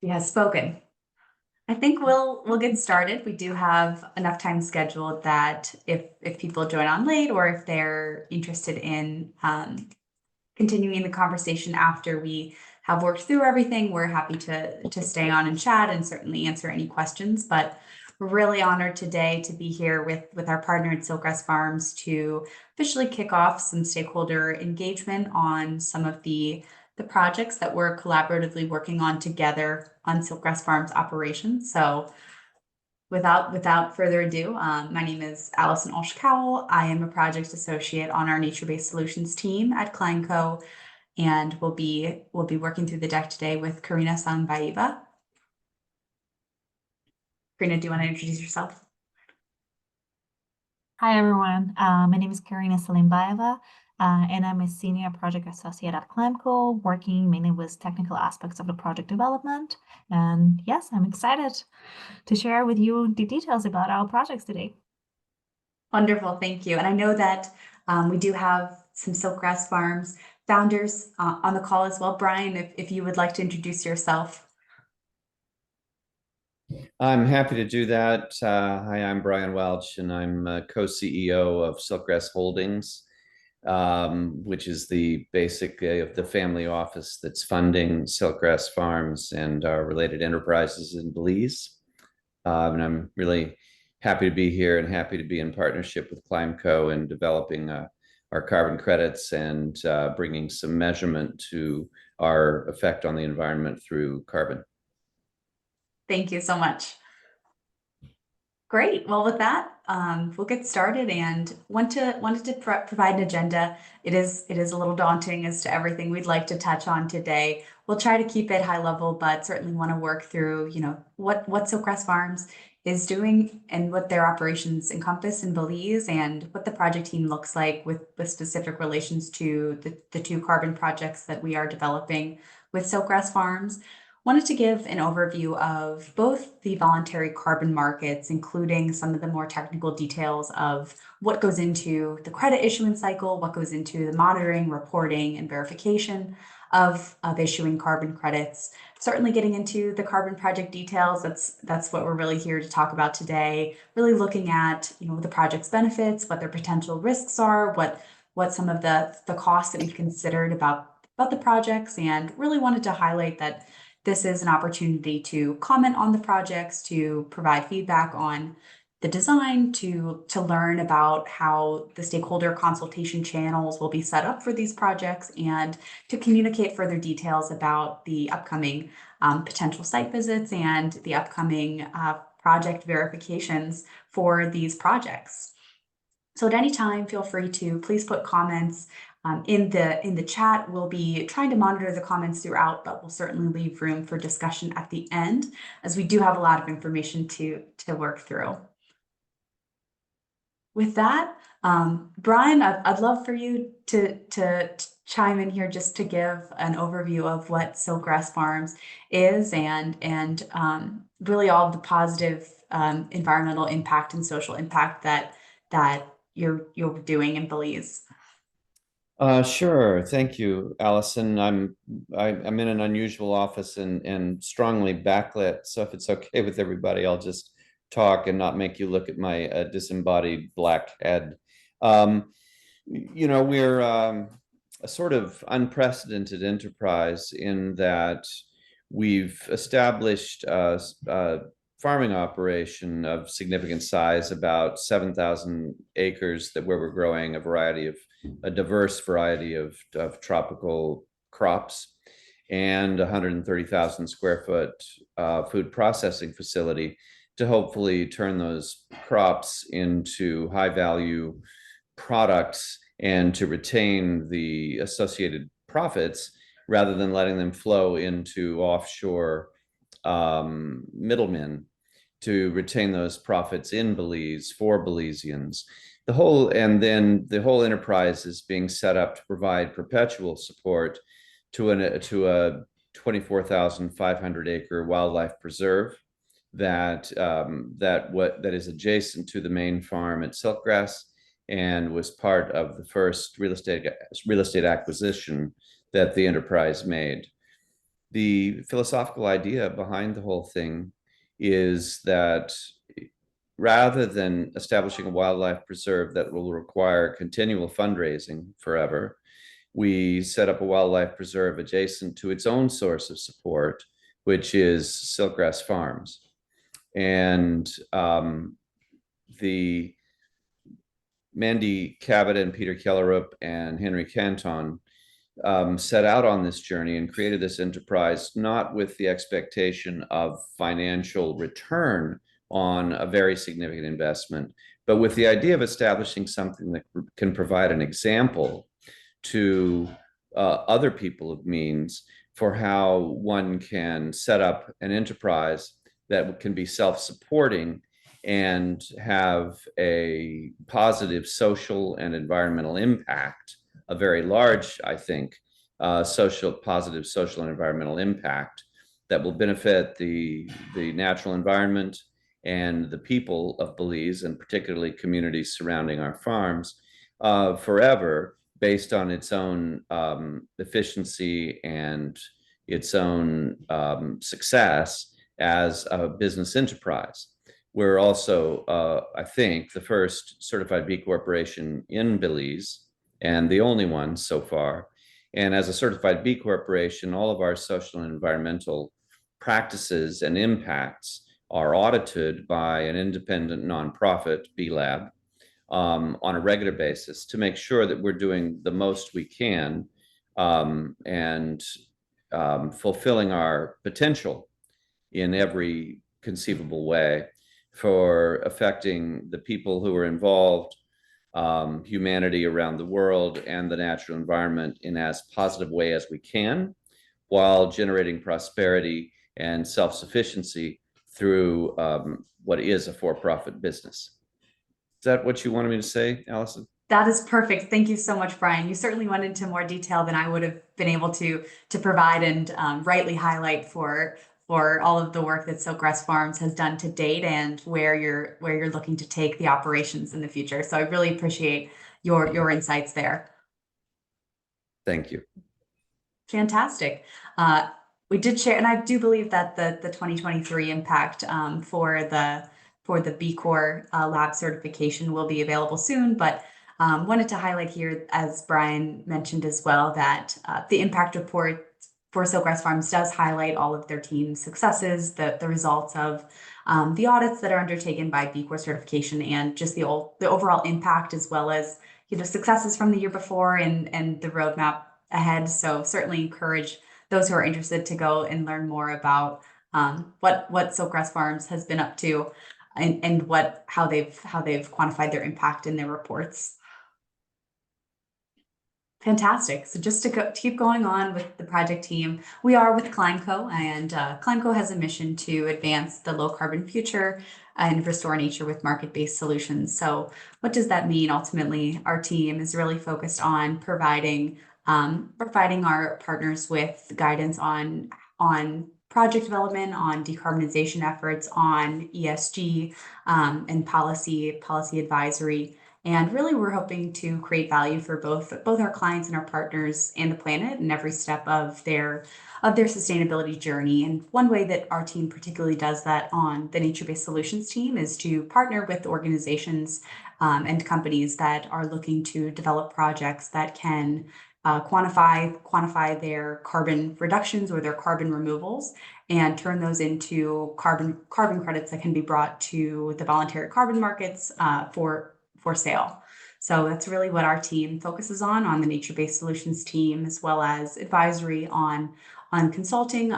He has spoken. I think we'll get started. We do have enough time scheduled that if people join on late or if they're interested in continuing the conversation after we have worked through everything, we're happy to stay on and chat and certainly answer any questions. But we're really honored today to be here with our partner at Silkgrass Farms to officially kick off some stakeholder engagement on some of the projects that we're collaboratively working on together on Silkgrass Farms operations. So without further ado, my name is Allison Olsh-Cowell. I am a project associate on our nature-based solutions team at ClimeCo, and we'll be working through the deck today with Karina Sanbaiva. Karina, do you want to introduce yourself? Hi, everyone. My name is Karina Salimbaeva, and I'm a senior project associate at ClimeCo, working mainly with technical aspects of the project development. And yes, I'm excited to share with you the details about our projects today. Wonderful, thank you. And I know that we do have some Silkgrass Farms founders on the call as well. Brian, if you would like to introduce yourself. I'm happy to do that. Hi, I'm Brian Welch, and I'm co-CEO of Silkgrass Holdings, which is the the family office that's funding Silkgrass Farms and our related enterprises in Belize. And I'm really happy to be here and happy to be in partnership with ClimeCo and developing our carbon credits and bringing some measurement to our effect on the environment through carbon. Thank you so much. Great. Well, with that, we'll get started and wanted to provide an agenda. It is a little daunting as to everything we'd like to touch on today. We'll try to keep it high level, but certainly want to work through, what Silkgrass Farms is doing and what their operations encompass in Belize and what the project team looks like with specific relations to the two carbon projects that we are developing with Silkgrass Farms. Wanted to give an overview of both the voluntary carbon markets, including some of the more technical details of what goes into the credit issuance cycle, what goes into the monitoring, reporting, and verification of issuing carbon credits. Certainly getting into the carbon project details, that's what we're really here to talk about today. Really looking at, the project's benefits, what their potential risks are, what some of the costs that we've considered about the projects, and really wanted to highlight that this is an opportunity to comment on the projects, to provide feedback on the design, to learn about how the stakeholder consultation channels will be set up for these projects, and to communicate further details about the upcoming potential site visits and the upcoming project verifications for these projects. So at any time, feel free to please put comments in the chat. We'll be trying to monitor the comments throughout, but we'll certainly leave room for discussion at the end, as we do have a lot of information to work through. With that, Brian, I'd love for you to chime in here just to give an overview of what Silkgrass Farms is and really all of the positive environmental impact and social impact that you're doing in Belize. Sure. Thank you, Allison. I'm in an unusual office and strongly backlit. So if it's okay with everybody, I'll just talk and not make you look at my disembodied black head. We're a sort of unprecedented enterprise in that we've established a farming operation of significant size, about 7,000 acres where we're growing a diverse variety of tropical crops, and 130,000 square foot food processing facility to hopefully turn those crops into high value products and to retain the associated profits rather than letting them flow into offshore middlemen to retain those profits in Belize for Belizeans. The whole enterprise is being set up to provide perpetual support to a 24,500 acre wildlife preserve that is adjacent to the main farm at Silkgrass and was part of the first real estate acquisition that the enterprise made. The philosophical idea behind the whole thing is that rather than establishing a wildlife preserve that will require continual fundraising forever, we set up a wildlife preserve adjacent to its own source of support, which is Siltgrass Farms. And the Mandy Cabot and Peter Kellerup and Henry Canton set out on this journey and created this enterprise, not with the expectation of financial return on a very significant investment, but with the idea of establishing something that can provide an example to other people of means for how one can set up an enterprise that can be self-supporting and have a positive social and environmental impact, a very large, I think, positive social and environmental impact that will benefit the natural environment and the people of Belize, and particularly communities surrounding our farms, forever, based on its own efficiency and its own success as a business enterprise. We're also, I think, the first certified B Corporation in Belize, and the only one so far. And as a certified B Corporation, all of our social and environmental practices and impacts are audited by an independent nonprofit, B Lab, on a regular basis to make sure that we're doing the most we can and fulfilling our potential in every conceivable way for affecting the people who are involved, humanity around the world, and the natural environment in as positive way as we can, while generating prosperity and self-sufficiency through what is a for-profit business. Is that what you wanted me to say, Allison? That is perfect. Thank you so much, Brian. You certainly went into more detail than I would have been able to provide and rightly highlight for all of the work that Siltgrass Farms has done to date and where you're looking to take the operations in the future. So I really appreciate your insights there. Thank you. Fantastic. We did share, and I do believe that the 2023 impact for the B Corp lab certification will be available soon, but wanted to highlight here, as Brian mentioned as well, that the impact report for Siltgrass Farms does highlight all of their team's successes, the results of the audits that are undertaken by B Corp certification, and just the overall impact, as well as successes from the year before and the roadmap ahead. So certainly encourage those who are interested to go and learn more about what Siltgrass Farms has been up to and how they've quantified their impact in their reports. Fantastic. So just to keep going on with the project team, we are with ClimeCo, and ClimeCo has a mission to advance the low carbon future and restore nature with market-based solutions. So what does that mean? Ultimately, our team is really focused on providing our partners with guidance on project development, on decarbonization efforts, on ESG and policy advisory. And really, we're hoping to create value for both our clients and our partners and the planet in every step of their sustainability journey. And one way that our team particularly does that on the nature-based solutions team is to partner with organizations and companies that are looking to develop projects that can quantify their carbon reductions or their carbon removals and turn those into carbon credits that can be brought to the voluntary carbon markets for sale. So that's really what our team focuses on the nature-based solutions team, as well as advisory on consulting,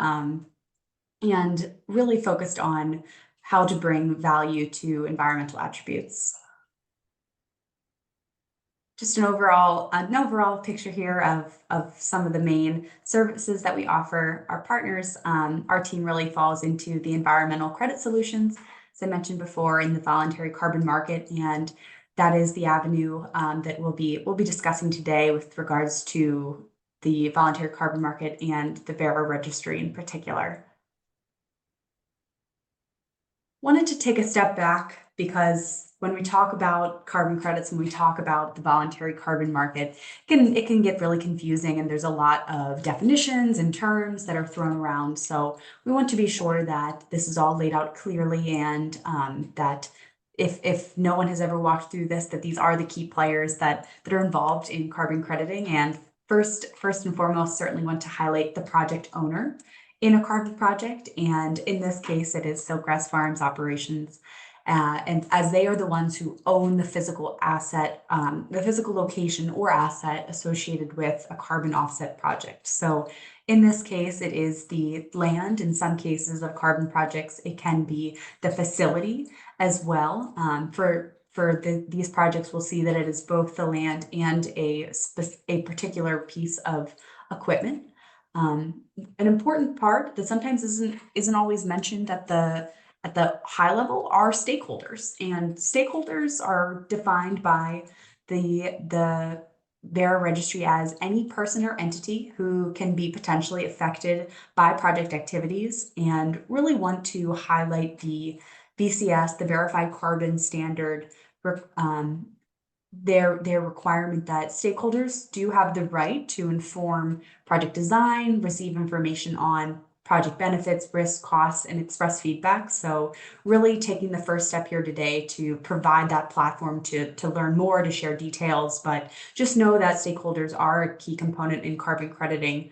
and really focused on how to bring value to environmental attributes. Just an overall picture here of some of the main services that we offer our partners. Our team really falls into the environmental credit solutions, as I mentioned before, in the voluntary carbon market, and that is the avenue that we'll be discussing today with regards to the voluntary carbon market and the Vera registry in particular. Wanted to take a step back because when we talk about carbon credits, when we talk about the voluntary carbon market, it can get really confusing, and there's a lot of definitions and terms that are thrown around. So we want to be sure that this is all laid out clearly, and that if no one has ever walked through this, that these are the key players that are involved in carbon crediting. And first and foremost, certainly want to highlight the project owner in a carbon project. And in this case, it is Grass Farms operations. And as they are the ones who own the physical asset, the physical location or asset associated with a carbon offset project. So in this case, it is the land. In some cases of carbon projects, it can be the facility as well. These projects, we'll see that it is both the land and a particular piece of equipment. An important part that sometimes isn't always mentioned at the high level are stakeholders, and stakeholders are defined by the Verra registry as any person or entity who can be potentially affected by project activities, and really want to highlight the VCS, the Verified Carbon Standard, their requirement that stakeholders do have the right to inform project design, receive information on project benefits, risks, costs, and express feedback. So really taking the first step here today to provide that platform to learn more, to share details, but just know that stakeholders are a key component in carbon crediting.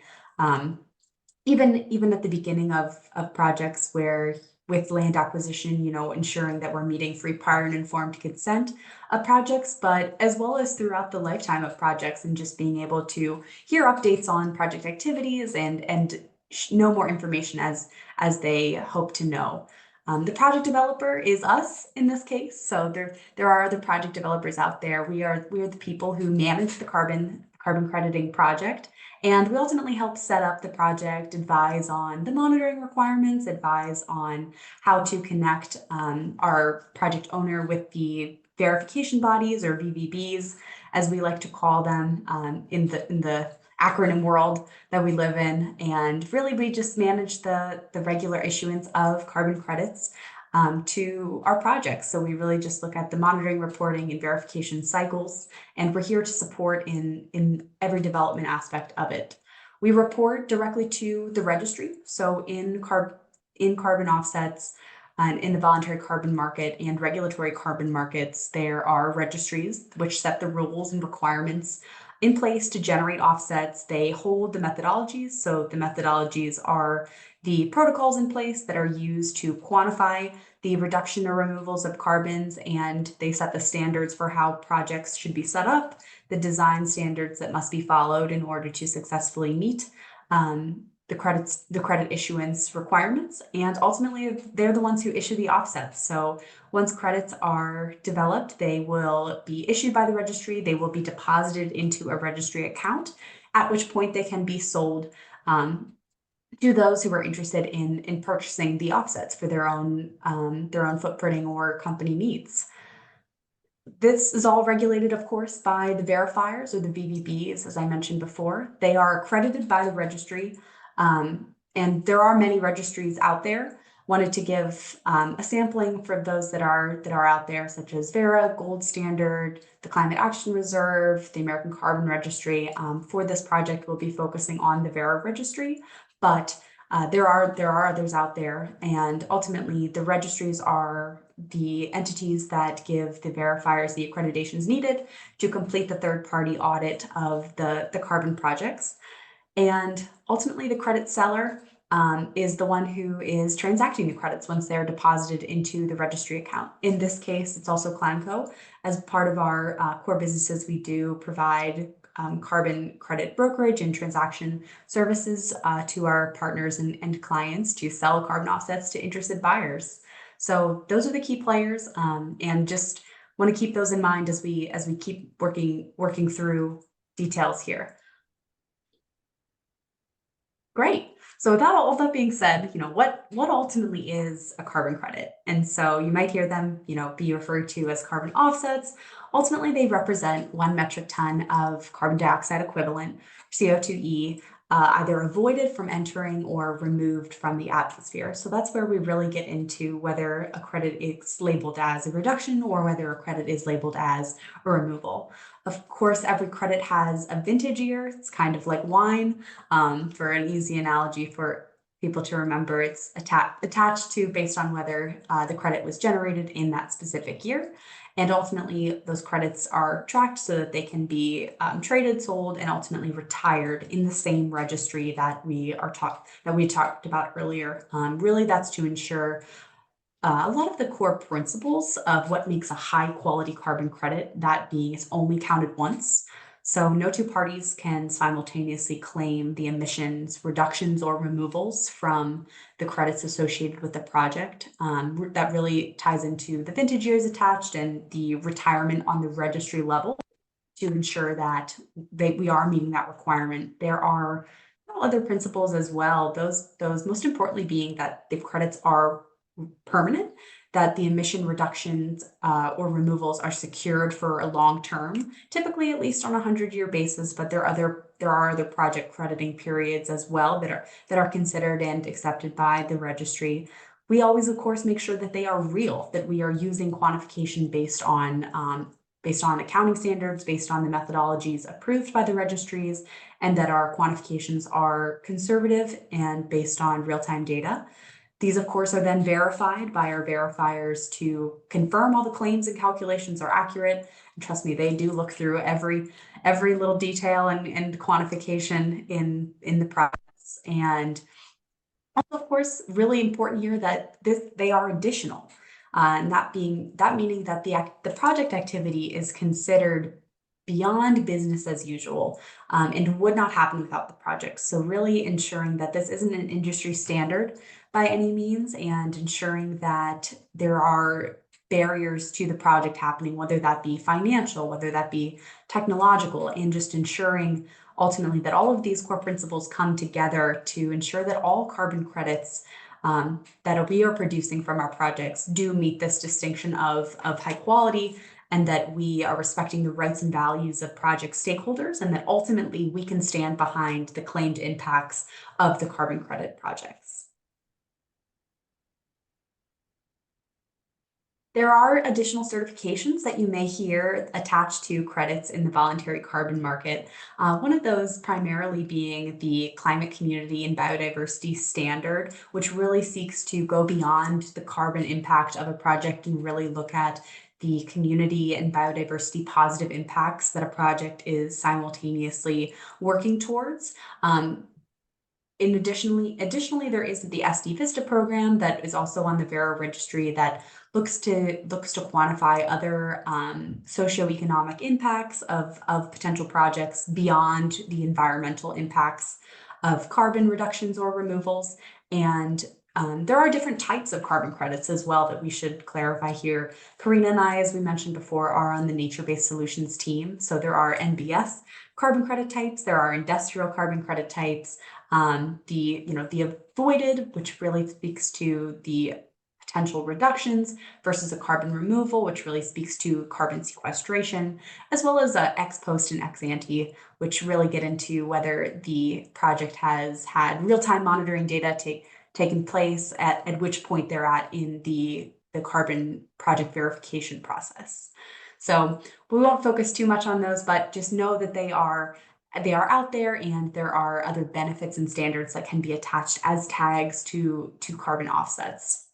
Even at the beginning of projects where with land acquisition, ensuring that we're meeting free, prior, and informed consent of projects, but as well as throughout the lifetime of projects, and just being able to hear updates on project activities and know more information as they hope to know. The project developer is us in this case. So there are other project developers out there. We are the people who manage the carbon crediting project. And we ultimately help set up the project, advise on the monitoring requirements, advise on how to connect our project owner with the verification bodies, or VVBs, as we like to call them in the acronym world that we live in. And really, we just manage the regular issuance of carbon credits to our projects. So we really just look at the monitoring, reporting, and verification cycles, and we're here to support in every development aspect of it. We report directly to the registry. So in carbon offsets and in the voluntary carbon market and regulatory carbon markets, there are registries which set the rules and requirements in place to generate offsets. They hold the methodologies. So the methodologies are the protocols in place that are used to quantify the reduction or removals of carbons, and they set the standards for how projects should be set up, the design standards that must be followed in order to successfully meet the credit issuance requirements, and ultimately they're the ones who issue the offsets. So once credits are developed, they will be issued by the registry. They will be deposited into a registry account, at which point they can be sold to those who are interested in purchasing the offsets for their own footprinting or company needs. This is all regulated, of course, by the verifiers, or the VVBs, as I mentioned before. They are accredited by the registry, and there are many registries out there. Wanted to give a sampling for those that are out there, such as Verra, Gold Standard, the Climate Action Reserve, the American Carbon Registry. For this project, we'll be focusing on the Verra registry, but there are others out there, and ultimately the registries are the entities that give the verifiers the accreditations needed to complete the third-party audit of the carbon projects. And ultimately, the credit seller is the one who is transacting the credits once they're deposited into the registry account. In this case, it's also ClimeCo. As part of our core businesses, we do provide carbon credit brokerage and transaction services to our partners and clients to sell carbon offsets to interested buyers. So those are the key players, and just want to keep those in mind as we keep working through details here. Great. So with all that being said, what ultimately is a carbon credit? And so you might hear them, be referred to as carbon offsets. Ultimately, they represent 1 metric ton of carbon dioxide equivalent, CO2e, either avoided from entering or removed from the atmosphere. So that's where we really get into whether a credit is labeled as a reduction or whether a credit is labeled as a removal. Of course, every credit has a vintage year. It's kind of like wine. For an easy analogy for people to remember, it's attached to based on whether the credit was generated in that specific year. And ultimately, those credits are tracked so that they can be traded, sold, and ultimately retired in the same registry that we talked about earlier. Really, that's to ensure a lot of the core principles of what makes a high quality carbon credit, that being it's only counted once. So no two parties can simultaneously claim the emissions reductions or removals from the credits associated with the project. That really ties into the vintage years attached and the retirement on the registry level to ensure that we are meeting that requirement. There are other principles as well, those most importantly being that the credits are permanent, that the emission reductions or removals are secured for a long term, typically at least on a 100-year basis, but there are other project crediting periods as well that are considered and accepted by the registry. We always, of course, make sure that they are real, that we are using quantification based on accounting standards, based on the methodologies approved by the registries, and that our quantifications are conservative and based on real-time data. These, of course, are then verified by our verifiers to confirm all the claims and calculations are accurate. And trust me, they do look through every little detail and quantification in the process. And also, of course, really important here that they are additional, and that meaning that the project activity is considered beyond business as usual, and would not happen without the project. So really ensuring that this isn't an industry standard by any means, and ensuring that there are barriers to the project happening, whether that be financial, whether that be technological, and just ensuring ultimately that all of these core principles come together to ensure that all carbon credits that we are producing from our projects do meet this distinction of high quality, and that we are respecting the rights and values of project stakeholders, and that ultimately we can stand behind the claimed impacts of the carbon credit projects. There are additional certifications that you may hear attached to credits in the voluntary carbon market. One of those primarily being the Climate, Community, and Biodiversity Standard, which really seeks to go beyond the carbon impact of a project and really look at the community and biodiversity positive impacts that a project is simultaneously working towards. Additionally, there is the SD Vista program that is also on the Vera registry that looks to quantify other socioeconomic impacts of potential projects beyond the environmental impacts of carbon reductions or removals. And there are different types of carbon credits as well that we should clarify here. Karina and I, as we mentioned before, are on the nature-based solutions team. So there are NBS carbon credit types, there are industrial carbon credit types, the avoided, which really speaks to the potential reductions, versus a carbon removal, which really speaks to carbon sequestration, as well as ex post and ex ante, which really get into whether the project has had real-time monitoring data taken place at which point they're at in the carbon project verification process. So we won't focus too much on those, but just know that they are out there, and there are other benefits and standards that can be attached as tags to carbon offsets.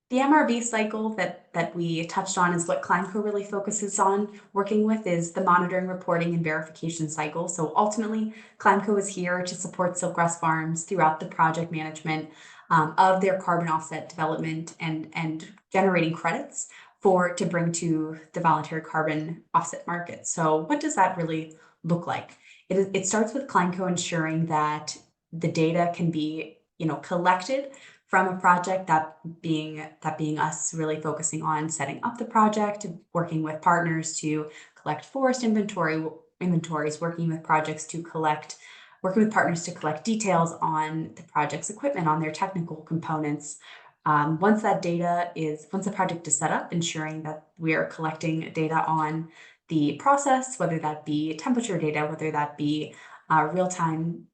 The MRV cycle that we touched on is what ClimeCo really focuses on working with, is the monitoring, reporting, and verification cycle. So ultimately, ClimeCo is here to support Silkgrass Farms throughout the project management of their carbon offset development and generating credits to bring to the voluntary carbon offset market. So what does that really look like? It starts with ClimeCo ensuring that the data can be collected from a project, that being us really focusing on setting up the project, working with partners to collect forest inventories, working with partners to collect details on the project's equipment, on their technical components. Once the project is set up, ensuring that we are collecting data on the process, whether that be temperature data, whether that be real-time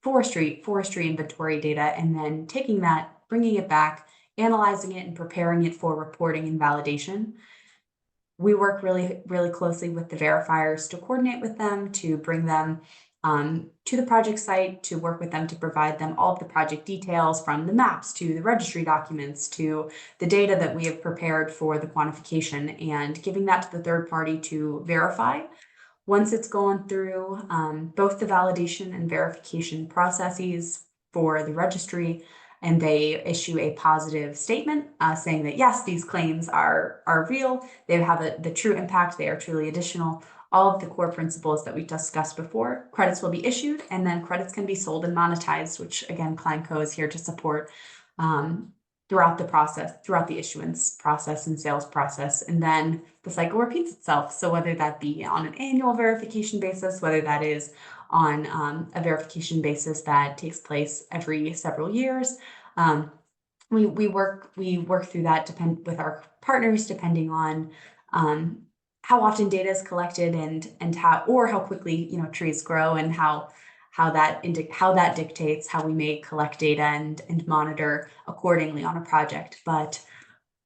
forestry inventory data, and then taking that, bringing it back, analyzing it, and preparing it for reporting and validation. We work really, really closely with the verifiers to coordinate with them, to bring them to the project site, to work with them to provide them all of the project details, from the maps to the registry documents to the data that we have prepared for the quantification, and giving that to the third party to verify. Once it's gone through both the validation and verification processes for the registry, and they issue a positive statement saying that yes, these claims are real, they have the true impact, they are truly additional, all of the core principles that we discussed before, credits will be issued, and then credits can be sold and monetized, which again, ClimeCo is here to support throughout the process, throughout the issuance process and sales process. And then the cycle repeats itself. So whether that be on an annual verification basis, whether that is on a verification basis that takes place every several years, we work through that with our partners, depending on how often data is collected and how quickly trees grow, and how that dictates how we may collect data and monitor accordingly on a project. But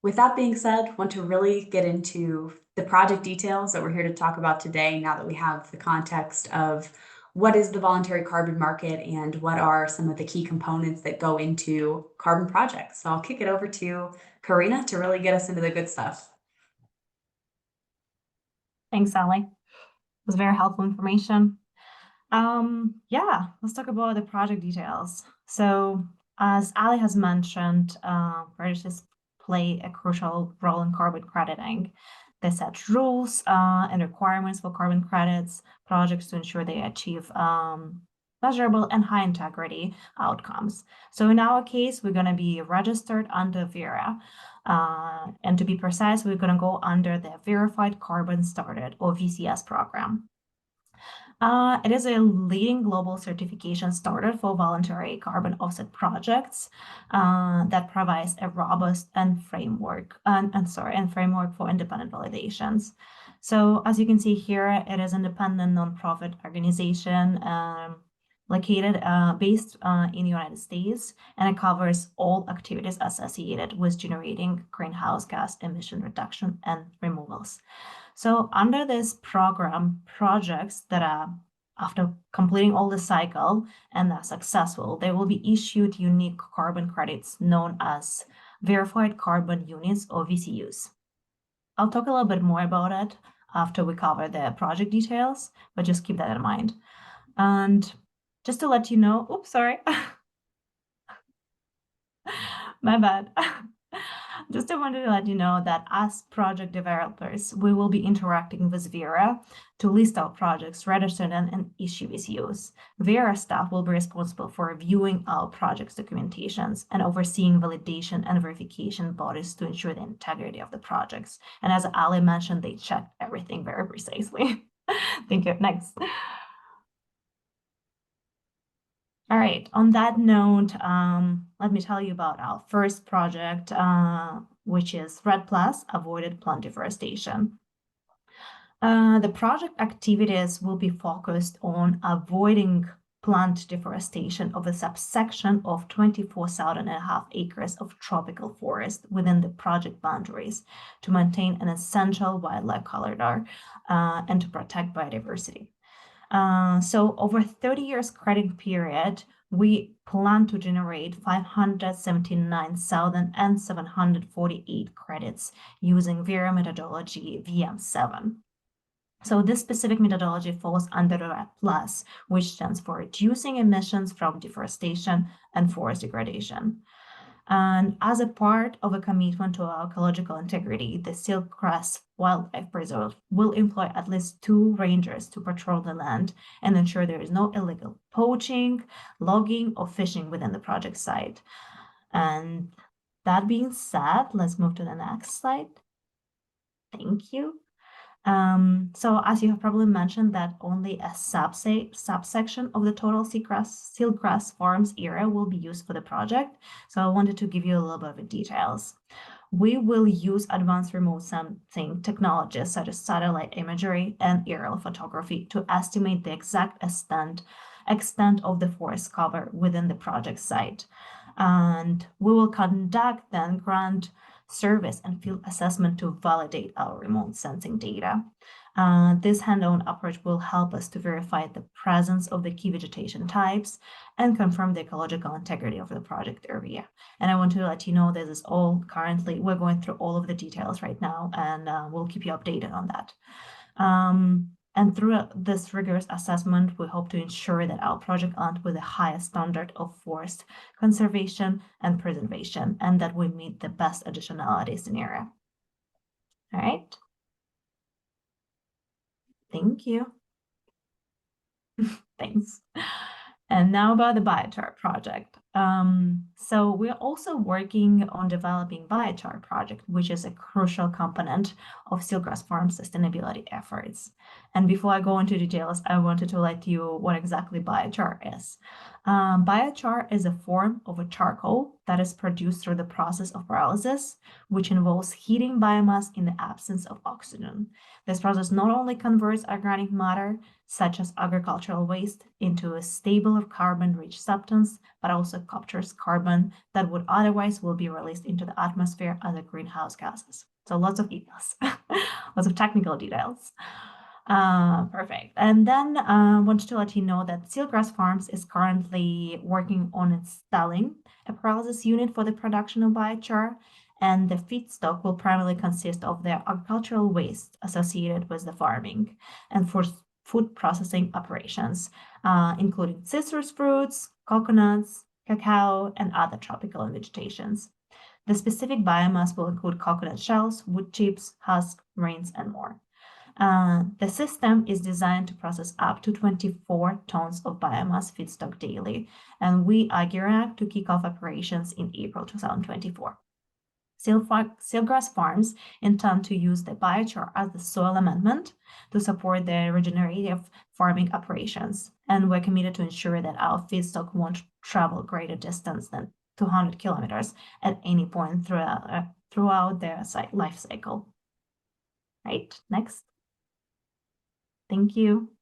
with that being said, want to really get into the project details that we're here to talk about today, now that we have the context of what is the voluntary carbon market and what are some of the key components that go into carbon projects. So I'll kick it over to Karina to really get us into the good stuff. Thanks, Sally. It was very helpful information. Yeah, let's talk about the project details. So as Ali has mentioned, registries play a crucial role in carbon crediting. They set rules and requirements for carbon credits projects to ensure they achieve measurable and high integrity outcomes. So in our case, we're going to be registered under VERA. And to be precise, we're going to go under the Verified Carbon Started, or VCS program. It is a leading global certification standard for voluntary carbon offset projects that provides a robust framework for independent validations. So as you can see here, it is an independent nonprofit organization located based in the United States, and it covers all activities associated with generating greenhouse gas emission reduction and removals. So under this program, projects that are after completing all the cycle and are successful, they will be issued unique carbon credits known as Verified Carbon Units, or VCUs. I'll talk a little bit more about it after we cover the project details, but just keep that in mind. And just to let you know, oops, sorry. My bad. Just wanted to let you know that as project developers, we will be interacting with VERA to list our projects registered and issue VCUs. VERA staff will be responsible for reviewing our project's documentations and overseeing validation and verification bodies to ensure the integrity of the projects. And as Ali mentioned, they check everything very precisely. Thank you. Next. All right, on that note, let me tell you about our first project, which is RED+, Avoided Plant Deforestation. The project activities will be focused on avoiding plant deforestation of a subsection of 24,500 acres of tropical forest within the project boundaries to maintain an essential wildlife corridor and to protect biodiversity. So over 30 years credit period, we plan to generate 579,748 credits using VERA methodology VM7. So this specific methodology falls under the RED+, which stands for Reducing Emissions from Deforestation and Forest Degradation. And as a part of a commitment to our ecological integrity, the Grass Wildlife Preserve will employ at least 2 rangers to patrol the land and ensure there is no illegal poaching, logging, or fishing within the project site. And that being said, let's move to the next slide. Thank you. So as you have probably mentioned, that only a subsection of the total Grass Farms area will be used for the project. So I wanted to give you a little bit of the details. we will use advanced remote sensing technologies such as satellite imagery and aerial photography to estimate the exact extent of the forest cover within the project site. And we will conduct then ground service and field assessment to validate our remote sensing data. This hand-on approach will help us to verify the presence of the key vegetation types and confirm the ecological integrity of the project area. And I want to let you know this is all currently, we're going through all of the details right now, and we'll keep you updated on that. And through this rigorous assessment, we hope to ensure that our project aligns with the highest standard of forest conservation and preservation, and that we meet the best additionality scenario. All right. Thank you. Thanks. And now about the biochar project. So we're also working on developing biochar project, which is a crucial component of Grass Farms sustainability efforts. And before I go into details, I wanted to let you what exactly biochar is. Biochar is a form of a charcoal that is produced through the process of pyrolysis, which involves heating biomass in the absence of oxygen. This process not only converts organic matter, such as agricultural waste, into a stable carbon-rich substance, but also captures carbon that would otherwise will be released into the atmosphere as a greenhouse gases. So lots of details, lots of technical details. Perfect. And then I wanted to let you know that Grass Farms is currently working on installing a pyrolysis unit for the production of biochar, and the feedstock will primarily consist of the agricultural waste associated with the farming and for food processing operations, including citrus fruits, coconuts, cacao, and other tropical vegetations. The specific biomass will include coconut shells, wood chips, husks, grains, and more. The system is designed to process up to 24 tons of biomass feedstock daily, and we are gearing up to kick off operations in April 2024. Grass Farms intend to use the biochar as the soil amendment to support the regenerative farming operations, and we're committed to ensure that our feedstock won't travel greater distance than 200 kilometers at any point throughout their life cycle. Right, next. Thank you.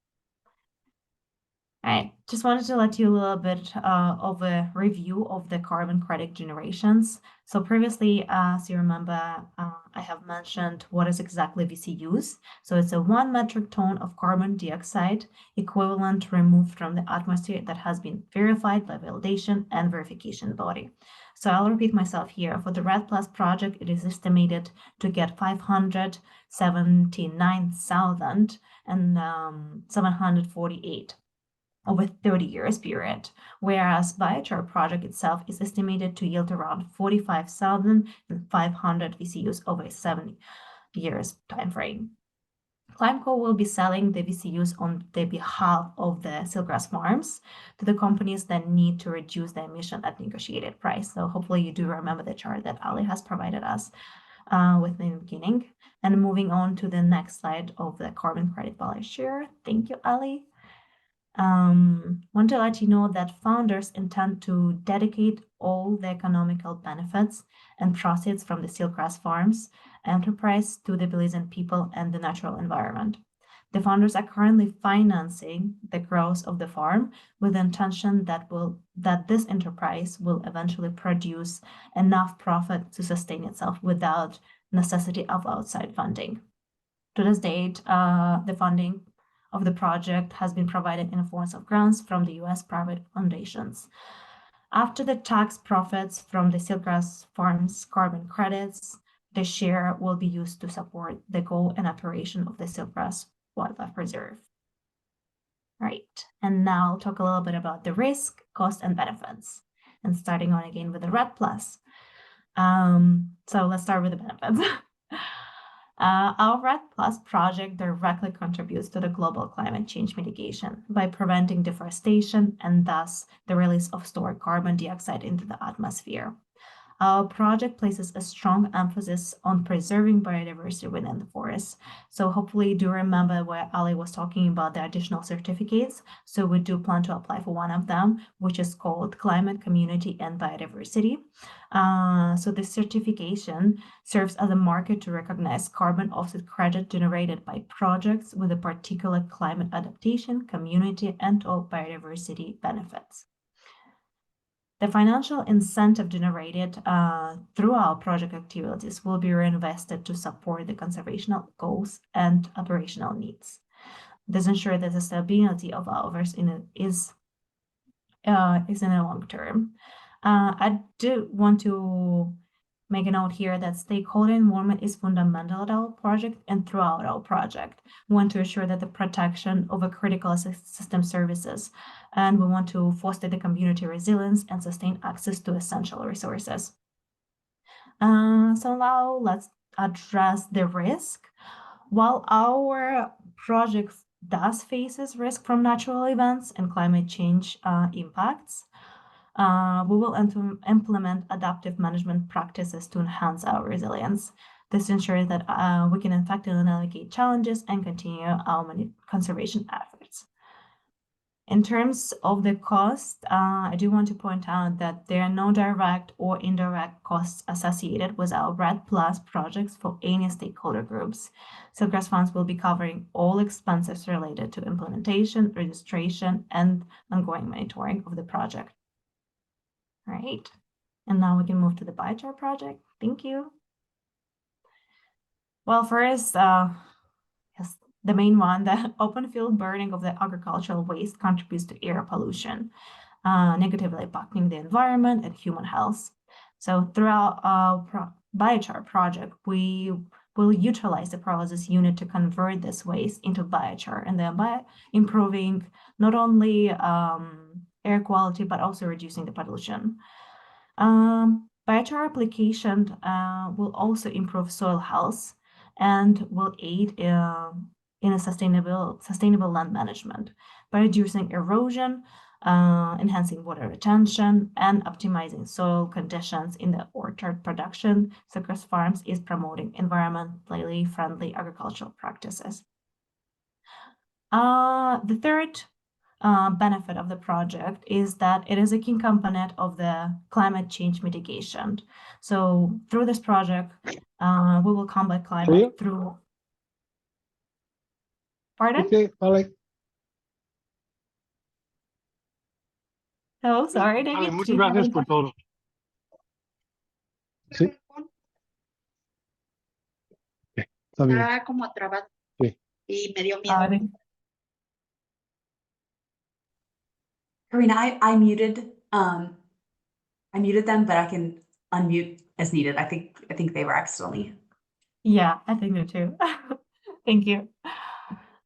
All right, just wanted to let you a little bit of a review of the carbon credit generations. So previously, as you remember, I have mentioned what is exactly VCUs. So it's a 1 metric ton of carbon dioxide equivalent removed from the atmosphere that has been verified by validation and verification body. So I'll repeat myself here. For the RED Plus project, it is estimated to get 579,748 over 30 years period, whereas biochar project itself is estimated to yield around 45,500 VCUs over a 7 years time frame. ClimeCo will be selling the VCUs on the behalf of the Grass Farms to the companies that need to reduce the emission at negotiated price. So hopefully you do remember the chart that Ali has provided us with in the beginning. And moving on to the next slide of the carbon credit value share. Thank you, Ali. Want to let you know that founders intend to dedicate all the economical benefits and proceeds from the Grass Farms enterprise to the Belizean people and the natural environment. The founders are currently financing the growth of the farm with the intention that this enterprise will eventually produce enough profit to sustain itself without necessity of outside funding. To this date, the funding of the project has been provided in the form of grants from the U.S. private foundations. After the tax profits from the Grass Farms carbon credits, the share will be used to support the goal and operation of the Grass Wildlife Preserve. Right, and now I'll talk a little bit about the risk, cost, and benefits. And starting on again with the RED Plus. So let's start with the benefits. Our RED Plus project directly contributes to the global climate change mitigation by preventing deforestation and thus the release of stored carbon dioxide into the atmosphere. Our project places a strong emphasis on preserving biodiversity within the forest. So hopefully you do remember where Ali was talking about the additional certificates. So we do plan to apply for one of them, which is called Climate, Community, and Biodiversity. So this certification serves as a marker to recognize carbon offset credit generated by projects with a particular climate adaptation, community, and/or biodiversity benefits. The financial incentive generated through our project activities will be reinvested to support the conservational goals and operational needs. This ensures that the stability of ours is in the long term. I do want to make a note here that stakeholder involvement is fundamental at our project and throughout our project. We want to ensure that the protection of a critical system services, and we want to foster the community resilience and sustain access to essential resources. So now let's address the risk. While our project does faces risk from natural events and climate change impacts, we will implement adaptive management practices to enhance our resilience. This ensures that we can effectively navigate challenges and continue our conservation efforts. In terms of the cost, I do want to point out that there are no direct or indirect costs associated with our RED+ projects for any stakeholder groups. So Grass Farms will be covering all expenses related to implementation, registration, and ongoing monitoring of the project. Right, and now we can move to the biochar project. Thank you. Well, first, yes, the main one, the open field burning of the agricultural waste contributes to air pollution, negatively impacting the environment and human health. So throughout our biochar project, we will utilize the pyrolysis unit to convert this waste into biochar and thereby improving not only air quality, but also reducing the pollution. Biochar application will also improve soil health and will aid in a sustainable land management by reducing erosion, enhancing water retention, and optimizing soil conditions in the orchard production. So Grass Farms is promoting environmentally friendly agricultural practices. The third benefit of the project is that it is a key component of the climate change mitigation. So through this project, we will combat climate through. Pardon? Okay, Alex. Oh, sorry, Vale, David. muchas gracias por todo. Sí. Está bien. Estaba como trabado Sí. y me dio miedo. Karina, I muted them, but I can unmute as needed. I think they were accidentally. Yeah, I think so too. Thank you.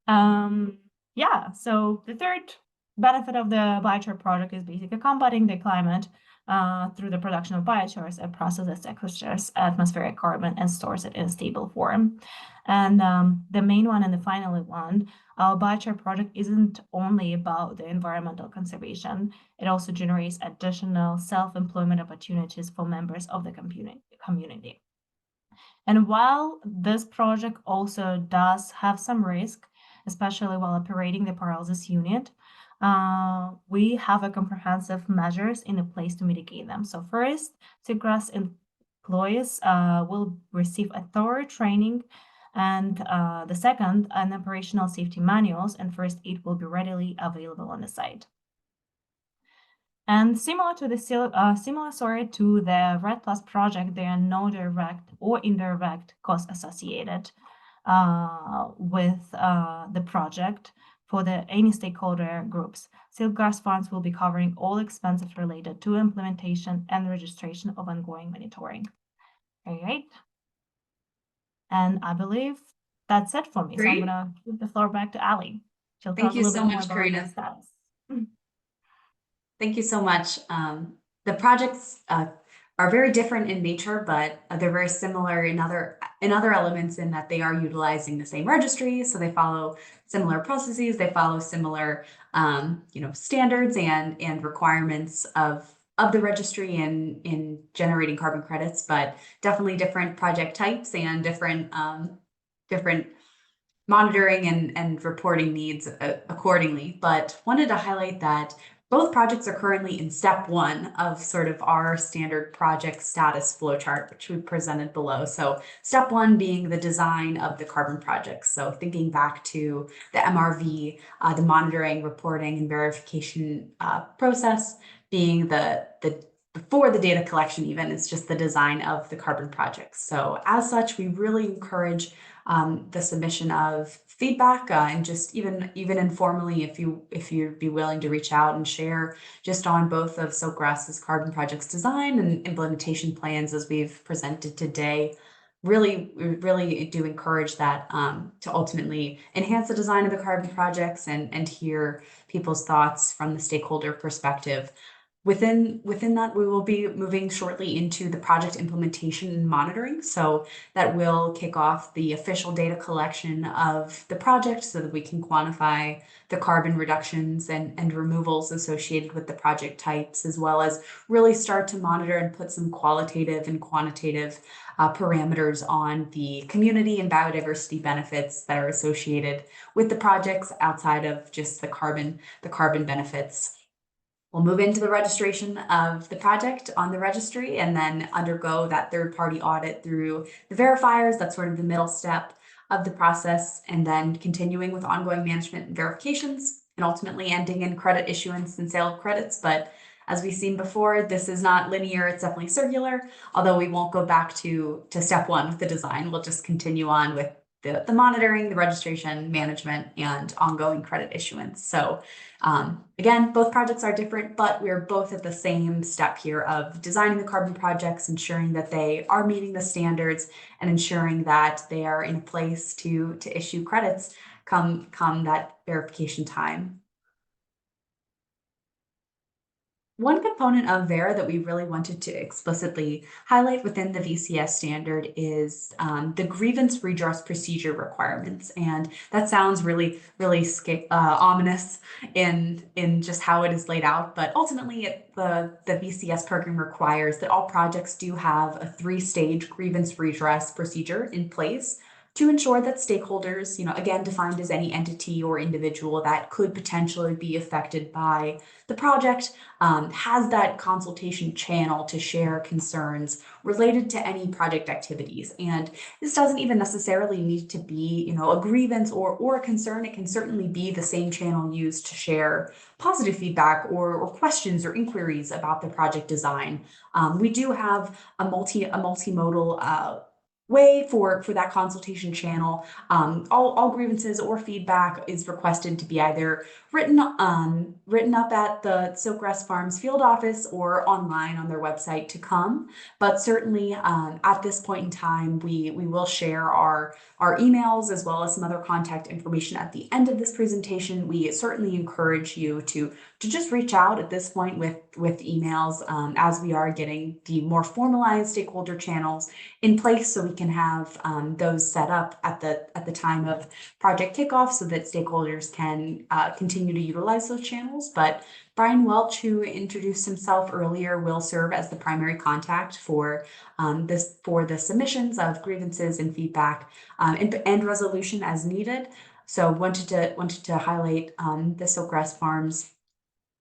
Yeah, so the third benefit of the biochar project is basically combating the climate through the production of biochars, a process that sequesters atmospheric carbon and stores it in a stable form. And the main one and the final one, our biochar project isn't only about the environmental conservation, it also generates additional self-employment opportunities for members of the community. And while this project also does have some risk, especially while operating the pyrolysis unit, we have a comprehensive measures in place to mitigate them. So first, Seagrass employees will receive a thorough training, and the second, an operational safety manuals and first aid will be readily available on the site. And similar to the RED+ project, there are no direct or indirect costs associated with the project for any stakeholder groups. Grass Farms will be covering all expenses related to implementation and registration of ongoing monitoring. All right. And I believe that's it for me. Great. So I'm gonna give the floor back to Ali. She'll Thank talk a you little so bit more much, about Karina. the status. Thank you so much. The projects are very different in nature, but they're very similar in other elements in that they are utilizing the same registry, so they follow similar processes, they follow similar standards and requirements of of the registry in generating carbon credits, but definitely different project types and different monitoring and reporting needs accordingly. But wanted to highlight that both projects are currently in step 1 of sort of our standard project status flowchart, which we presented below. So step 1 being the design of the carbon projects. So thinking back to the MRV, the monitoring, reporting, and verification process being the before the data collection even, it's just the design of the carbon projects. So as such, we really encourage the submission of feedback and just even informally, if you'd be willing to reach out and share just on both of Silkgrass's carbon projects design and implementation plans as we've presented today. We really do encourage that to ultimately enhance the design of the carbon projects and hear people's thoughts from the stakeholder perspective. Within that, we will be moving shortly into the project implementation and monitoring. So that will kick off the official data collection of the project so that we can quantify the carbon reductions and removals associated with the project types, as well as really start to monitor and put some qualitative and quantitative parameters on the community and biodiversity benefits that are associated with the projects outside of just the carbon benefits. We'll move into the registration of the project on the registry and then undergo that third-party audit through the verifiers. That's sort of the middle step of the process, and then continuing with ongoing management and verifications, and ultimately ending in credit issuance and sale of credits. But as we've seen before, this is not linear, it's definitely circular, although we won't go back to step 1 with the design. We'll just continue on with the monitoring, the registration, management, and ongoing credit issuance. So again, both projects are different, but we're both at the same step here of designing the carbon projects, ensuring that they are meeting the standards, and ensuring that they are in a place to issue credits come that verification time. One component of VERA that we really wanted to explicitly highlight within the VCS standard is the grievance redress procedure requirements. And that sounds really ominous in just how it is laid out. But ultimately, the VCS program requires that all projects do have a 3-stage grievance redress procedure in place to ensure that stakeholders, again, defined as any entity or individual that could potentially be affected by the project, has that consultation channel to share concerns related to any project activities. And this doesn't even necessarily need to be, a grievance or a concern. It can certainly be the same channel used to share positive feedback or questions or inquiries about the project design. We do have a multimodal way for that consultation channel. All grievances or feedback is requested to be either written up at the Silkgrass Farms field office or online on their website to come. But certainly at this point in time, we will share our emails as well as some other contact information at the end of this presentation. We certainly encourage you to just reach out at this point with emails as we are getting the more formalized stakeholder channels in place, so we can have those set up at the time of project kickoff so that stakeholders can continue to utilize those channels. But Brian Welch, who introduced himself earlier, will serve as the primary contact for the submissions of grievances and feedback and resolution as needed. So wanted to highlight the Silkgrass Farms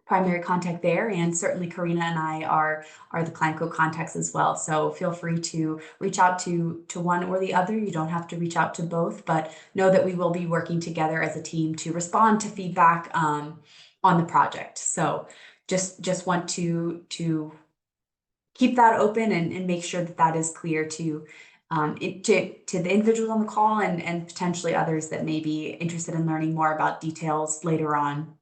primary contact there, and certainly Karina and I are the ClimeCo contacts as well. So feel free to reach out to one or the other. You don't have to reach out to both, but know that we will be working together as a team to respond to feedback on the project. So just want to keep that open and make sure that is clear to the individuals on the call and potentially others that may be interested in learning more about details later on.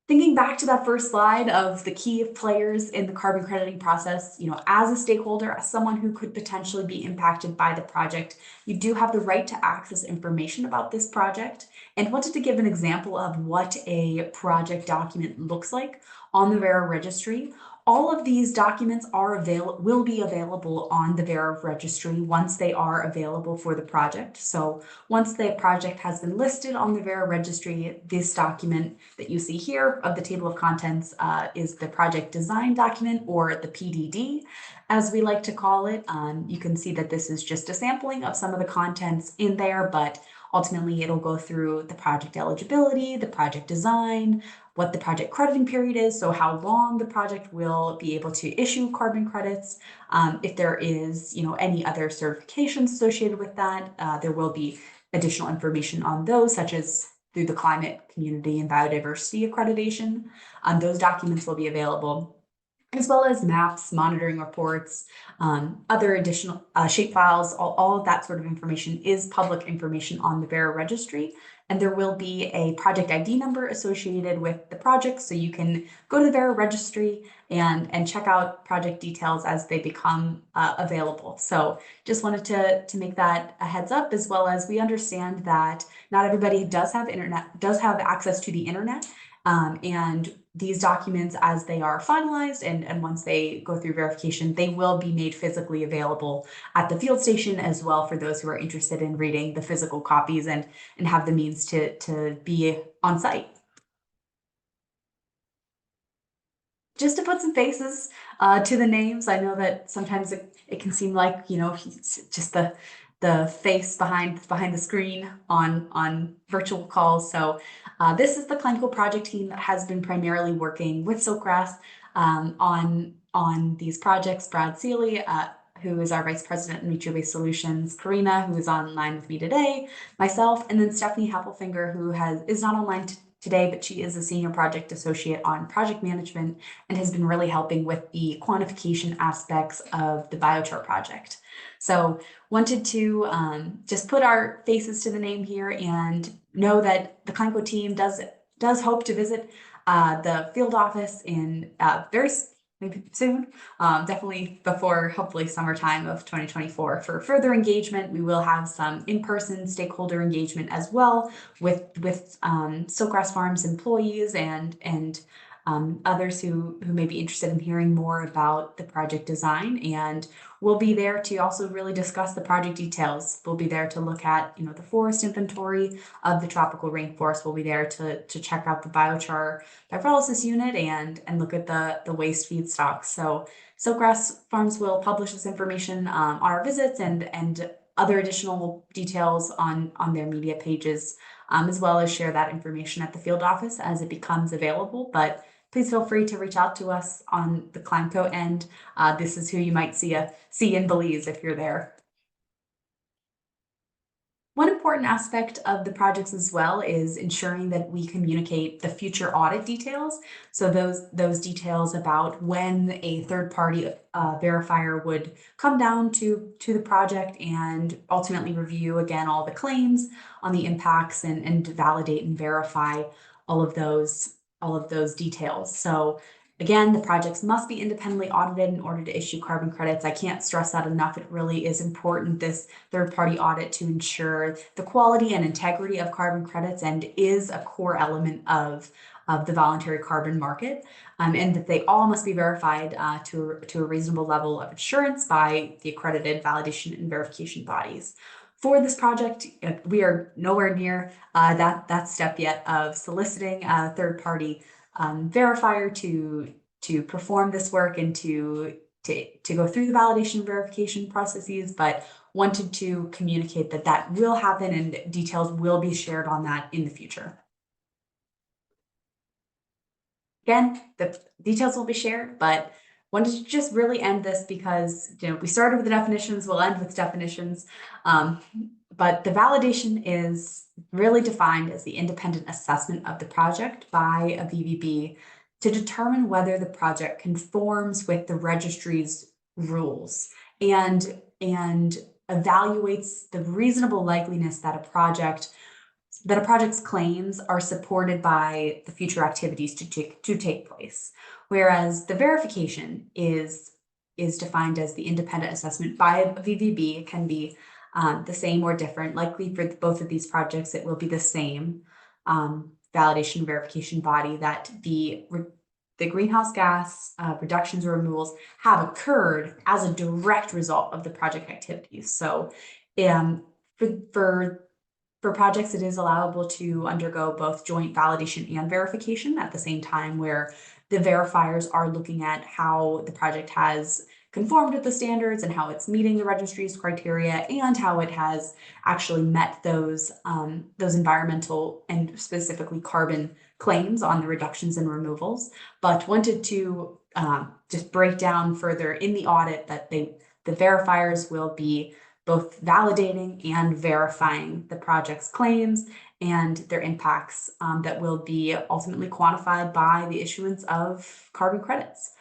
Thinking back to that first slide of the key players in the carbon crediting process, as a stakeholder, as someone who could potentially be impacted by the project, you do have the right to access information about this project. And wanted to give an example of what a project document looks like on the VERA registry. All of these documents will be available on the Vera registry once they are available for the project. So once the project has been listed on the Vera registry, this document that you see here of the table of contents is the project design document, or the PDD, as we like to call it. You can see that this is just a sampling of some of the contents in there, but ultimately it'll go through the project eligibility, the project design, what the project crediting period is, so how long the project will be able to issue carbon credits. If there is, any other certifications associated with that, there will be additional information on those, such as through the climate, community, and biodiversity accreditation. Those documents will be available, as well as maps, monitoring reports, other additional shape files. All of that sort of information is public information on the Vera registry. And there will be a project ID number associated with the project, so you can go to the Vera registry and check out project details as they become available. So just wanted to make that a heads up, as well as we understand that not everybody does have access to the internet. And these documents, as they are finalized and once they go through verification, they will be made physically available at the field station as well, for those who are interested in reading the physical copies and have the means to be on site. Just to put some faces to the names, I know that sometimes it can seem like, just the face behind the screen on virtual calls. So this is the ClimeCo project team that has been primarily working with Silkgrass on these projects. Brad Seeley, who is our Vice President in Mutual Based Solutions, Karina, who is online with me today, myself, and then Stephanie Happelfinger, who is not online today, but she is a Senior Project Associate on Project Management and has been really helping with the quantification aspects of the biochar project. So wanted to just put our faces to the name here and know that the ClimeCo team does hope to visit the field office in maybe soon, definitely before, hopefully, summertime of 2024. For further engagement, we will have some in-person stakeholder engagement as well with Grass Farms employees and others who may be interested in hearing more about the project design. And we'll be there to also really discuss the project details. We'll be there to look at, the forest inventory of the tropical rainforest. We'll be there to check out the biochar pyrolysis unit and look at the waste feedstocks. So Grass Farms will publish this information on our visits and other additional details on their media pages, as well as share that information at the field office as it becomes available. But please feel free to reach out to us on the ClimeCo end. This is who you might see in Belize if you're there. One important aspect of the projects as well is ensuring that we communicate the future audit details. So those details about when a third-party verifier would come down to the project and ultimately review again all the claims on the impacts and validate and verify all of those details. So again, the projects must be independently audited in order to issue carbon credits. I can't stress that enough. It really is important, this third-party audit, to ensure the quality and integrity of carbon credits, and is a core element of the voluntary carbon market, and that they all must be verified to a reasonable level of assurance by the accredited validation and verification bodies. For this project, we are nowhere near that step yet of soliciting a third-party verifier to perform this work and to go through the validation and verification processes, but wanted to communicate that will happen and details will be shared on that in the future. Again, the details will be shared, but wanted to just really end this because we started with the definitions, we'll end with definitions. But the validation is really defined as the independent assessment of the project by a VVB to determine whether the project conforms with the registry's rules and evaluates the reasonable likeliness that a project's claims are supported by the future activities to take place. Whereas the verification is defined as the independent assessment by a VVB. It can be the same or different. Likely for both of these projects, it will be the same validation verification body that the the greenhouse gas reductions or removals have occurred as a direct result of the project activities. So for projects, it is allowable to undergo both joint validation and verification at the same time, where the verifiers are looking at how the project has conformed with the standards and how it's meeting the registry's criteria and how it has actually met those environmental and specifically carbon claims on the reductions and removals. But wanted to just break down further in the audit that the verifiers will be both validating and verifying the project's claims and their impacts that will be ultimately quantified by the issuance of carbon credits.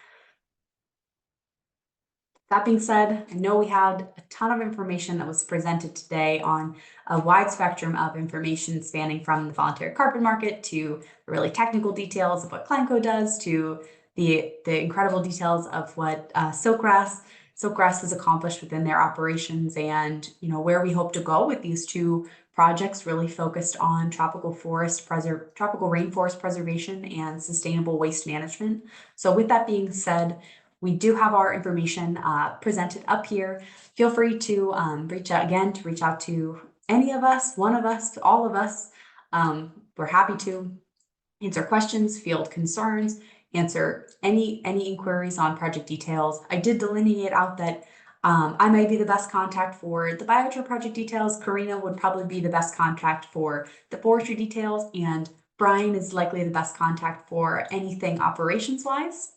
That being said, I know we had a ton of information that was presented today on a wide spectrum of information spanning from the voluntary carbon market to the really technical details of what ClimeCo does to the incredible details of what Silkgrass has accomplished within their operations, and where we hope to go with these two projects really focused on tropical rainforest preservation and sustainable waste management. So with that being said, we do have our information presented up here. Feel free to reach out to any of us, one of us, all of us. We're happy to answer questions, field concerns, answer any inquiries on project details. I did delineate out that I may be the best contact for the biochar project details. Karina would probably be the best contact for the forestry details, and Brian is likely the best contact for anything operations-wise.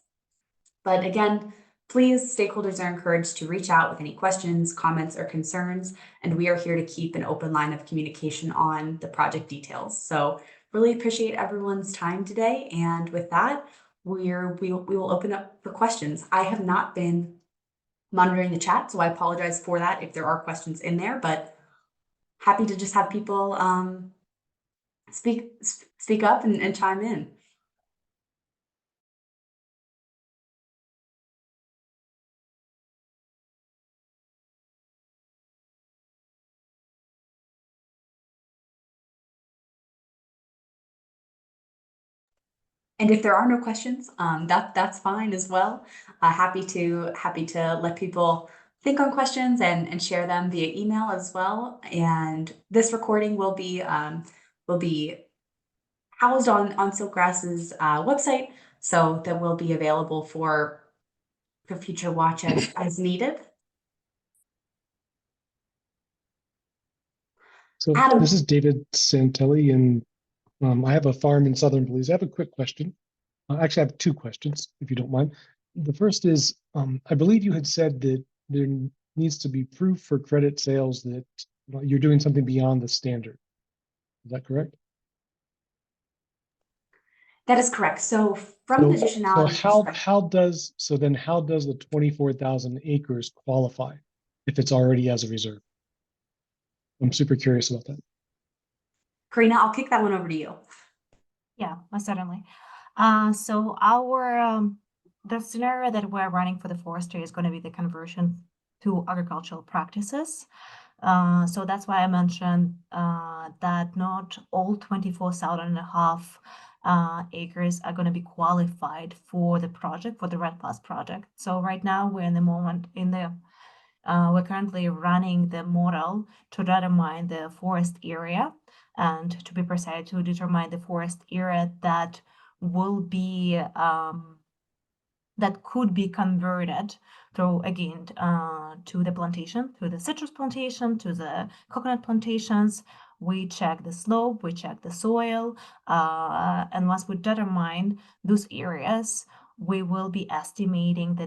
But again, please, stakeholders are encouraged to reach out with any questions, comments, or concerns, and we are here to keep an open line of communication on the project details. So really appreciate everyone's time today, and with that, we will open up for questions. I have not been monitoring the chat, so I apologize for that if there are questions in there, but happy to just have people speak up and chime in. And if there are no questions, that's fine as well. Happy to let people think on questions and share them via email as well. And this recording will be housed on Silkgrass's website, so that will be available for future watch as needed. So Adam. this is David Santelli, and I have a farm in southern Belize. I have a quick question. Actually, I have two questions, if you don't mind. The first is, I believe you had said that there needs to be proof for credit sales that you're doing something beyond the standard. Is that correct? That is correct. So from an additionality So how does the 24,000 acres qualify if it's already as a reserve? I'm super curious about that. Karina, I'll kick that one over to you. Yeah, most certainly. So the scenario that we're running for the forestry is going to be the conversion to agricultural practices. So that's why I mentioned that not all 24,500 acres are going to be qualified for the project, for the Red Plus project. So right now we're we're currently running the model to determine the forest area, and to be precise, to determine the forest area that will be that could be converted through, again, to the plantation, to the citrus plantation, to the coconut plantations. We check the slope, we check the soil, and once we determine those areas, we will be estimating the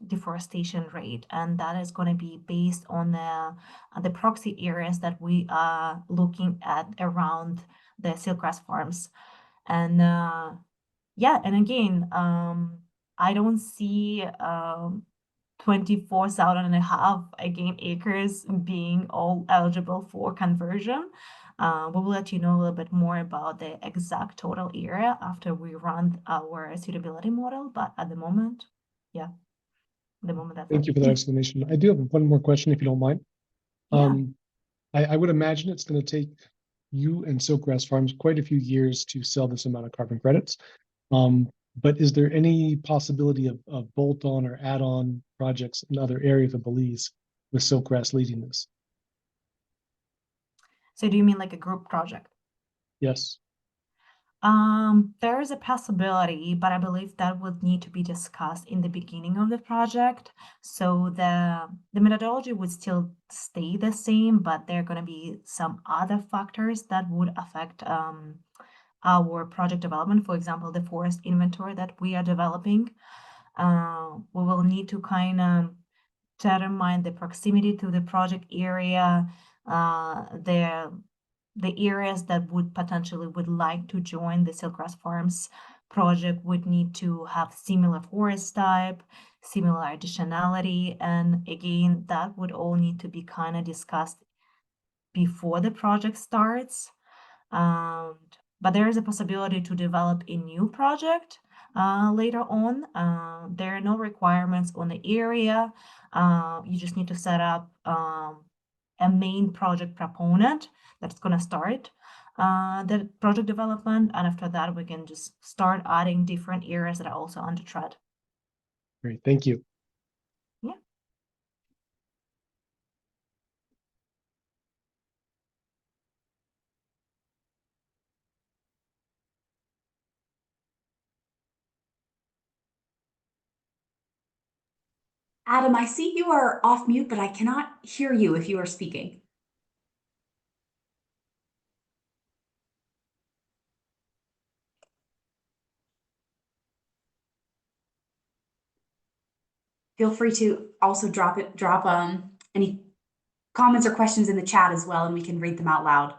deforestation rate, and that is going to be based on the proxy areas that we are looking at around the Silkgrass farms. And yeah, and again, I don't see 24,500 again acres being all eligible for conversion. We will let you know a little bit more about the exact total area after we run our suitability model, but at the moment, yeah, that's Thank you for that explanation. I do have one more question, if you don't mind. Yeah. I would imagine it's going to take you and Silkgrass Farms quite a few years to sell this amount of carbon credits. But is there any possibility of bolt-on or add-on projects in other areas of Belize with Siltgrass leading this? So do you mean like a group project? Yes. There is a possibility, but I believe that would need to be discussed in the beginning of the project. So the methodology would still stay the same, but there are going to be some other factors that would affect our project development. For example, the forest inventory that we are developing. We will need to kind of determine the proximity to the project area, the areas that would potentially would like to join the Siltgrass Farms project would need to have similar forest type, similar additionality, and again, that would all need to be kind of discussed before the project starts. But there is a possibility to develop a new project later on. There are no requirements on the area. You just need to set up a main project proponent that's going to start the project development. And after that, we can just start adding different areas that are also under threat. Great, thank you. Yeah. Adam, I see you are off mute, but I cannot hear you if you are speaking. Feel free to also drop any comments or questions in the chat as well, and we can read them out loud.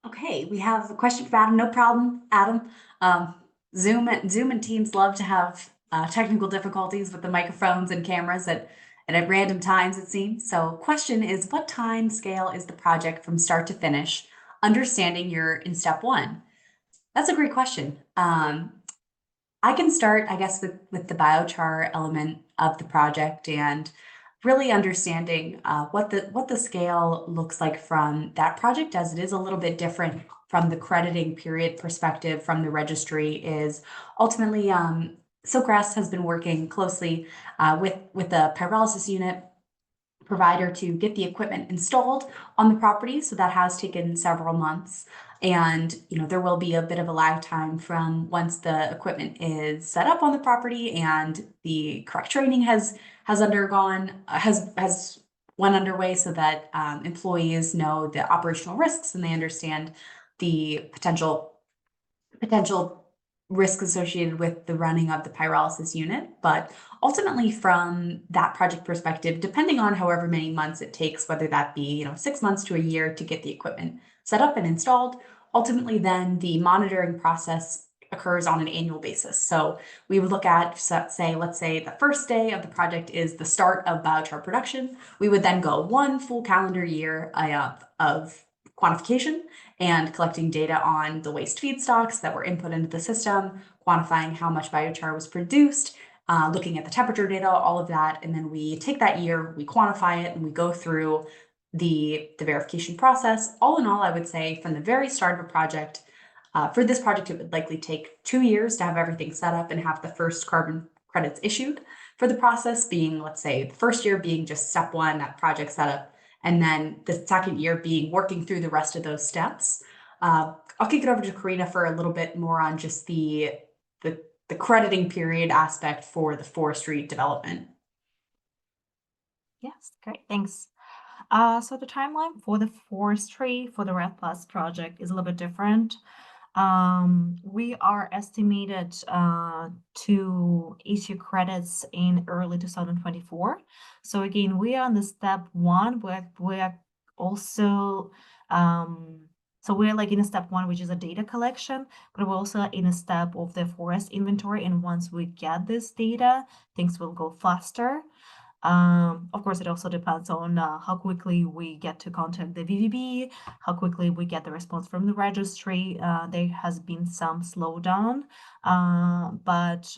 Okay, we have a question from Adam. No problem, Adam. Zoom and Teams love to have technical difficulties with the microphones and cameras at random times, it seems. So, question is, what time scale is the project from start to finish? Understanding you're in step one. That's a great question. I can start, I guess, with the biochar element of the project and really understanding what the scale looks like from that project, as it is a little bit different from the crediting period perspective from the registry. Is ultimately Siltgrass has been working closely with the pyrolysis unit provider to get the equipment installed on the property. So that has taken several months. And, there will be a bit of a lag time from once the equipment is set up on the property and the correct training has went underway so that employees know the operational risks and they understand the potential risk associated with the running of the pyrolysis unit. But ultimately, from that project perspective, depending on however many months it takes, whether that be 6 months to a year to get the equipment set up and installed, ultimately then the monitoring process occurs on an annual basis. So we would look at, let's say the first day of the project is the start of biochar production. We would then go one full calendar year of quantification and collecting data on the waste feedstocks that were input into the system, quantifying how much biochar was produced, looking at the temperature data, all of that. And then we take that year, we quantify it, and we go through the verification process. All in all, I would say from the very start of a project, for this project, it would likely take 2 years to have everything set up and have the first carbon credits issued for the process being, let's say, the first year being just step one, that project setup, and then the second year being working through the rest of those steps. I'll kick it over to Karina for a little bit more on just the crediting period aspect for the forestry development. Yes, great, thanks. So the timeline for the forestry for the Red Plus project is a little bit different. We are estimated to issue credits in early 2024. So again, we are on the step one, but we are also so we're like in a step one, which is a data collection, but we're also in a step of the forest inventory. And once we get this data, things will go faster. Of course, it also depends on how quickly we get to contact the VVB, how quickly we get the response from the registry. There has been some slowdown, but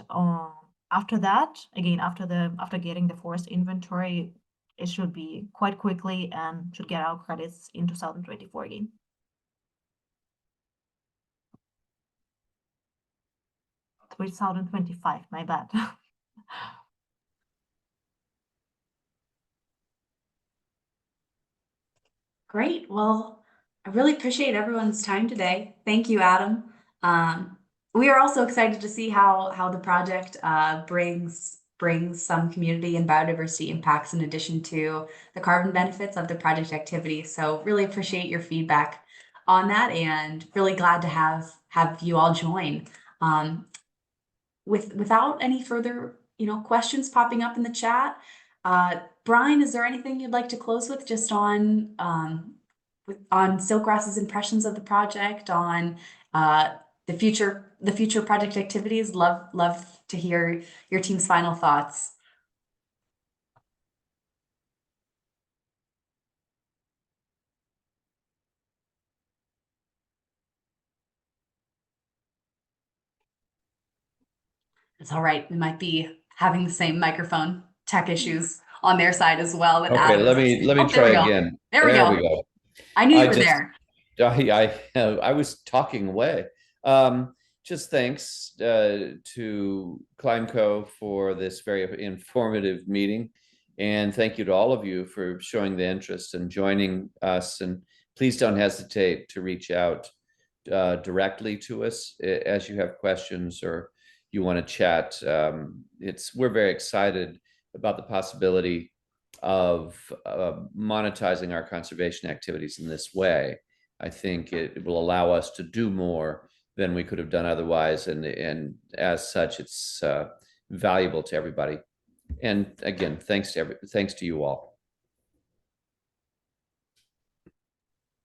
after that, again, after getting the forest inventory, it should be quite quickly and should get our credits in 2024 again. It's 2025, my bad. Great. Well, I really appreciate everyone's time today. Thank you, Adam. We are also excited to see how the project brings some community and biodiversity impacts in addition to the carbon benefits of the project activity. So really appreciate your feedback on that, and really glad to have you all join. Without any further questions popping up in the chat, Brian, is there anything you'd like to close with, just on Silkgrass's impressions of the project, on the future project activities? Love to hear your team's final thoughts. It's all right. We might be having the same microphone tech issues on their side as well. That Okay, Adam let me try again. There we go. I knew you were there. I was talking away. Just thanks to ClimeCo for this very informative meeting, and thank you to all of you for showing the interest and joining us. And please don't hesitate to reach out directly to us as you have questions or you want to chat. We're very excited about the possibility of monetizing our conservation activities in this way. I think it will allow us to do more than we could have done otherwise, and as such, it's valuable to everybody. And again, thanks to you all.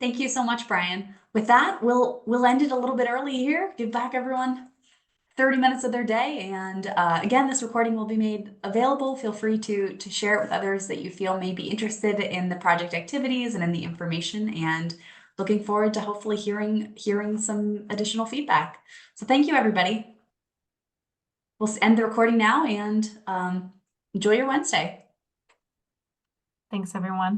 Thank you so much, Brian. With that, we'll end it a little bit early here. Give back everyone 30 minutes of their day. And again, this recording will be made available. Feel free to share it with others that you feel may be interested in the project activities and in the information, and looking forward to hopefully hearing some additional feedback. So thank you, everybody. We'll end the recording now, and enjoy your Wednesday. Thanks, everyone.